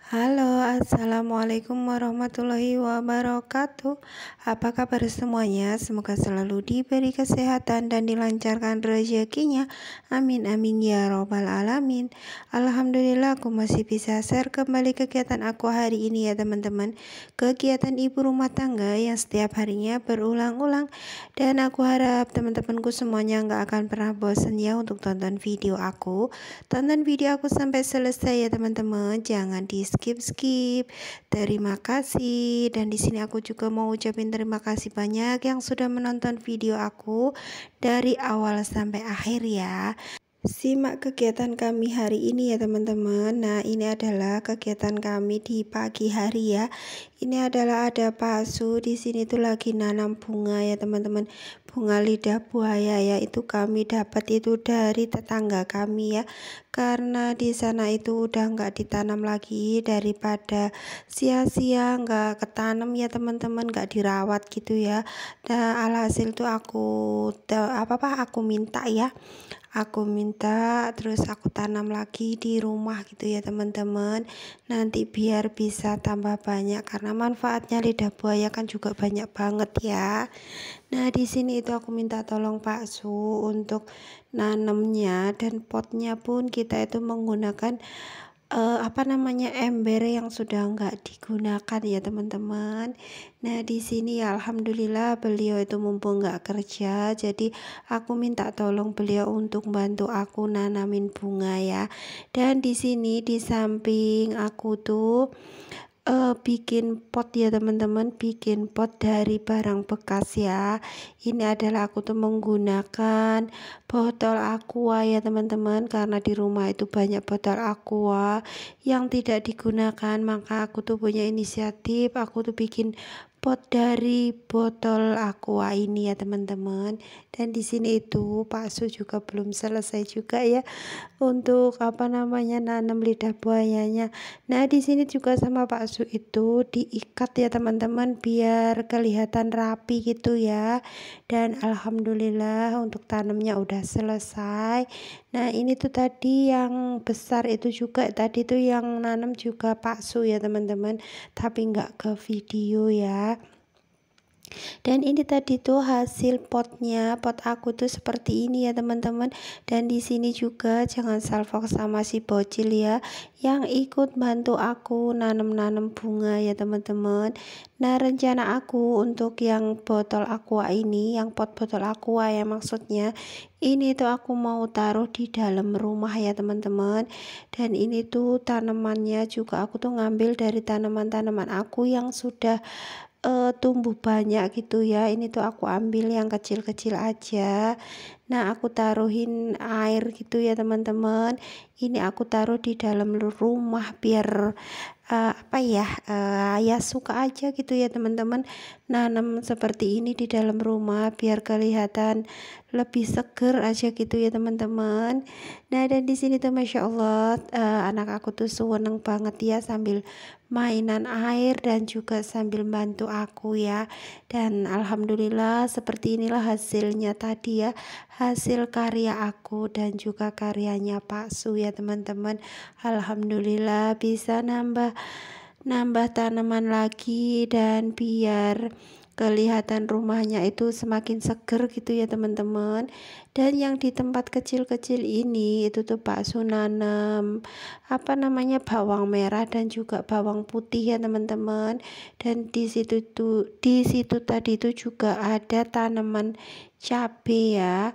Halo, assalamualaikum warahmatullahi wabarakatuh. Apa kabar semuanya? Semoga selalu diberi kesehatan dan dilancarkan rezekinya. Amin amin ya robbal alamin. Alhamdulillah aku masih bisa share kembali kegiatan aku hari ini ya teman-teman. Kegiatan ibu rumah tangga yang setiap harinya berulang-ulang. Dan aku harap teman-temanku semuanya nggak akan pernah bosan ya untuk tonton video aku. Tonton video aku sampai selesai ya teman-teman. Jangan di skip. Terima kasih. Dan di sini aku juga mau ucapin terima kasih banyak yang sudah menonton video aku dari awal sampai akhir ya. Simak kegiatan kami hari ini ya teman-teman. Nah, ini adalah kegiatan kami di pagi hari ya. Ini adalah ada Pak Su di sini tuh lagi nanam bunga ya teman-teman. Bunga lidah buaya ya. Itu kami dapat itu dari tetangga kami ya. Karena di sana itu udah nggak ditanam lagi, daripada sia-sia nggak ketanam ya teman-teman, nggak dirawat gitu ya. Dan alhasil tuh aku minta ya. Aku minta terus aku tanam lagi di rumah gitu ya teman-teman, nanti biar bisa tambah banyak karena manfaatnya lidah buaya kan juga banyak banget ya. Nah, di sini itu aku minta tolong Pak Su untuk nanemnya, dan potnya pun kita itu menggunakan ember yang sudah enggak digunakan ya teman-teman. Nah, di sini ya alhamdulillah beliau itu mumpung enggak kerja, jadi aku minta tolong beliau untuk bantu aku nanamin bunga ya. Dan di sini di samping aku tuh bikin pot ya teman-teman, bikin pot dari barang bekas ya. Ini adalah aku tuh menggunakan botol aqua ya teman-teman, karena di rumah itu banyak botol aqua yang tidak digunakan, maka aku tuh punya inisiatif, aku tuh bikin pot dari botol aqua ini ya teman-teman. Dan di sini itu Pak Su juga belum selesai juga ya untuk nanam lidah buayanya. Nah, di sini juga sama Pak Su itu diikat ya teman-teman biar kelihatan rapi gitu ya. Dan alhamdulillah untuk tanamnya udah selesai. Nah, ini tuh tadi yang besar itu juga tadi tuh yang nanam juga Pak Su ya teman-teman, tapi nggak ke video ya. Dan ini tadi tuh hasil potnya, pot aku tuh seperti ini ya teman-teman. Dan di sini juga jangan salfok sama si bocil ya, yang ikut bantu aku nanam-nanam bunga ya teman-teman. Nah, rencana aku untuk yang botol aqua ini, yang pot botol aqua ya maksudnya, ini tuh aku mau taruh di dalam rumah ya teman-teman. Dan ini tuh tanamannya juga aku tuh ngambil dari tanaman-tanaman aku yang sudah tumbuh banyak gitu ya. Ini tuh aku ambil yang kecil-kecil aja. Nah, aku taruhin air gitu ya teman-teman. Ini aku taruh di dalam rumah biar ya suka aja gitu ya teman-teman, nanam seperti ini di dalam rumah biar kelihatan lebih seger aja gitu ya teman-teman. Nah, dan di sini tuh masya Allah anak aku tuh seneng banget ya sambil mainan air dan juga sambil bantu aku ya. Dan alhamdulillah seperti inilah hasilnya tadi ya, hasil karya aku dan juga karyanya Pak Su ya teman-teman. Alhamdulillah bisa nambah tanaman lagi dan biar kelihatan rumahnya itu semakin seger gitu ya teman-teman. Dan yang di tempat kecil-kecil ini itu tuh Pak Su nanam bawang merah dan juga bawang putih ya teman-teman. Dan di situ tadi itu juga ada tanaman cabai ya.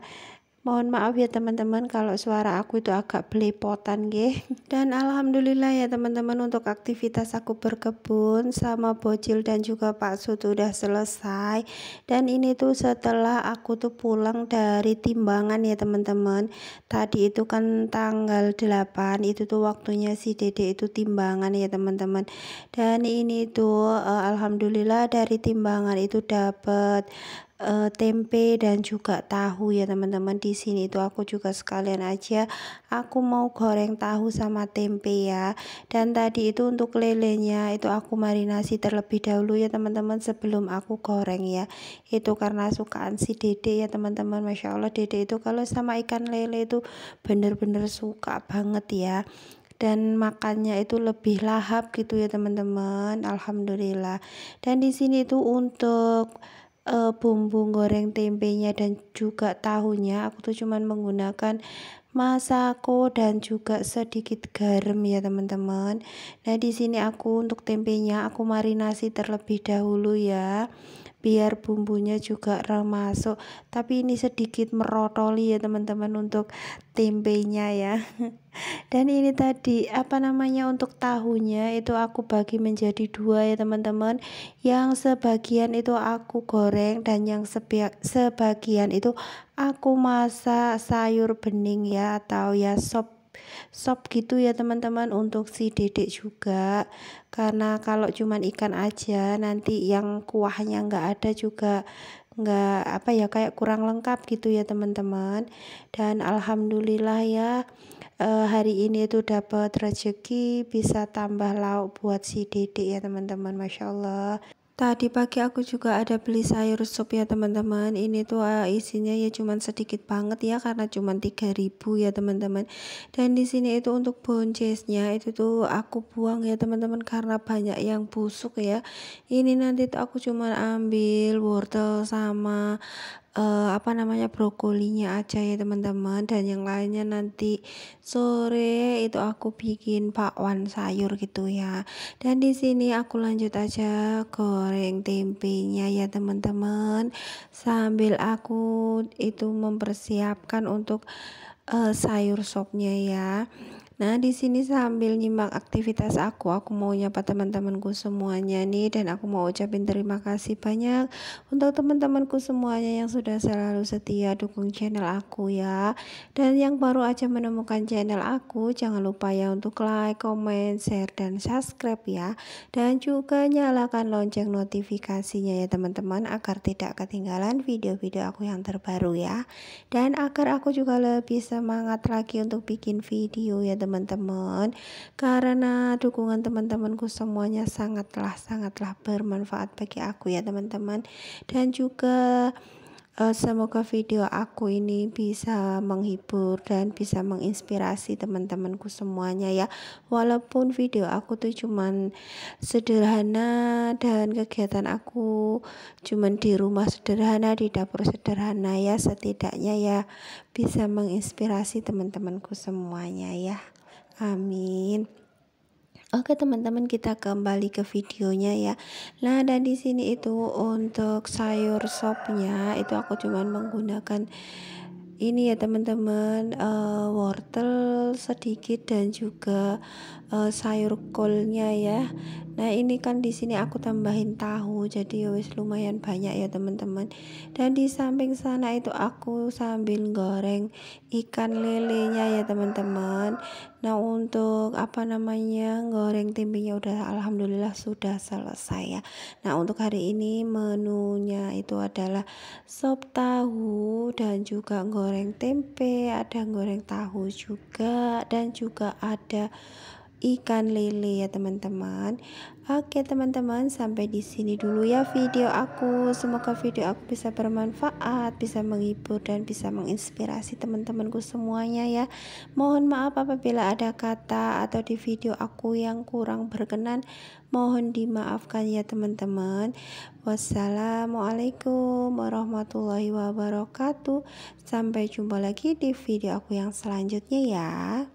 Mohon maaf ya teman-teman kalau suara aku itu agak belepotan nggih. Dan alhamdulillah ya teman-teman, untuk aktivitas aku berkebun sama bocil dan juga Pak Su udah selesai. Dan ini tuh setelah aku tuh pulang dari timbangan ya teman-teman. Tadi itu kan tanggal 8, itu tuh waktunya si Dede itu timbangan ya teman-teman. Dan ini tuh alhamdulillah dari timbangan itu dapat tempe dan juga tahu ya teman-teman. Di sini itu aku juga sekalian aja aku mau goreng tahu sama tempe ya. Dan tadi itu untuk lelenya itu aku marinasi terlebih dahulu ya teman-teman sebelum aku goreng ya. Itu karena sukaan si Dede ya teman-teman. Masya Allah Dede itu kalau sama ikan lele itu bener-bener suka banget ya. dan makannya itu lebih lahap gitu ya teman-teman. Alhamdulillah. Dan di sini tuh untuk bumbu goreng tempenya dan juga tahunya aku tuh cuman menggunakan masako dan juga sedikit garam ya teman-teman. Nah di sini aku untuk tempenya aku marinasi terlebih dahulu ya, biar bumbunya juga masuk, tapi ini sedikit merotoli ya teman-teman untuk tempenya ya. Dan ini tadi apa namanya, untuk tahunya itu aku bagi menjadi dua ya teman-teman. Yang sebagian itu aku goreng dan yang sebagian itu aku masak sayur bening ya, atau ya sop sop gitu ya teman-teman, untuk si dedek juga. Karena kalau cuman ikan aja nanti yang kuahnya nggak ada juga, nggak apa ya, kayak kurang lengkap gitu ya teman-teman. Dan alhamdulillah ya, hari ini tuh dapat rezeki bisa tambah lauk buat si dedek ya teman-teman, Masya Allah. Tadi pagi aku juga ada beli sayur sup ya teman-teman. Ini tuh isinya ya cuman sedikit banget ya, karena cuman 3.000 ya teman-teman. Dan di sini itu untuk boncesnya itu tuh aku buang ya teman-teman, karena banyak yang busuk ya. Ini nanti tuh aku cuman ambil wortel sama apa namanya, brokolinya aja ya teman-teman, dan yang lainnya nanti sore itu aku bikin bakwan sayur gitu ya. Dan di sini aku lanjut aja goreng tempenya ya teman-teman, sambil aku itu mempersiapkan untuk sayur sopnya ya. Nah, di sini sambil nyimak aktivitas aku mau nyapa teman-temanku semuanya nih, dan aku mau ucapin terima kasih banyak untuk teman-temanku semuanya yang sudah selalu setia dukung channel aku ya. Dan yang baru aja menemukan channel aku, jangan lupa ya untuk like, comment, share, dan subscribe ya. Dan juga nyalakan lonceng notifikasinya ya teman-teman, agar tidak ketinggalan video-video aku yang terbaru ya. Dan agar aku juga lebih semangat lagi untuk bikin video ya teman-teman, karena dukungan teman-temanku semuanya sangatlah bermanfaat bagi aku ya teman-teman. Dan juga semoga video aku ini bisa menghibur dan bisa menginspirasi teman-temanku semuanya ya. Walaupun video aku tuh cuman sederhana dan kegiatan aku cuman di rumah sederhana, di dapur sederhana ya, setidaknya ya bisa menginspirasi teman-temanku semuanya ya. Amin. Oke teman-teman, kita kembali ke videonya ya. Nah, dan di sini itu untuk sayur sopnya itu aku cuman menggunakan ini ya teman-teman, wortel sedikit dan juga sayur kolnya ya. Nah, ini kan di sini aku tambahin tahu, jadi ya wis lumayan banyak ya teman-teman. Dan di samping sana itu aku sambil goreng ikan lelenya ya teman-teman. Nah, untuk apa namanya, goreng tempenya udah alhamdulillah sudah selesai ya. Nah, untuk hari ini menunya itu adalah sop tahu dan juga goreng tempe, ada goreng tahu juga, dan juga ada ikan lele ya teman-teman. Oke teman-teman, sampai di sini dulu ya video aku. Semoga video aku bisa bermanfaat, bisa menghibur, dan bisa menginspirasi teman-temanku semuanya ya. Mohon maaf apabila ada kata atau di video aku yang kurang berkenan, mohon dimaafkan ya teman-teman. Wassalamualaikum warahmatullahi wabarakatuh. Sampai jumpa lagi di video aku yang selanjutnya ya.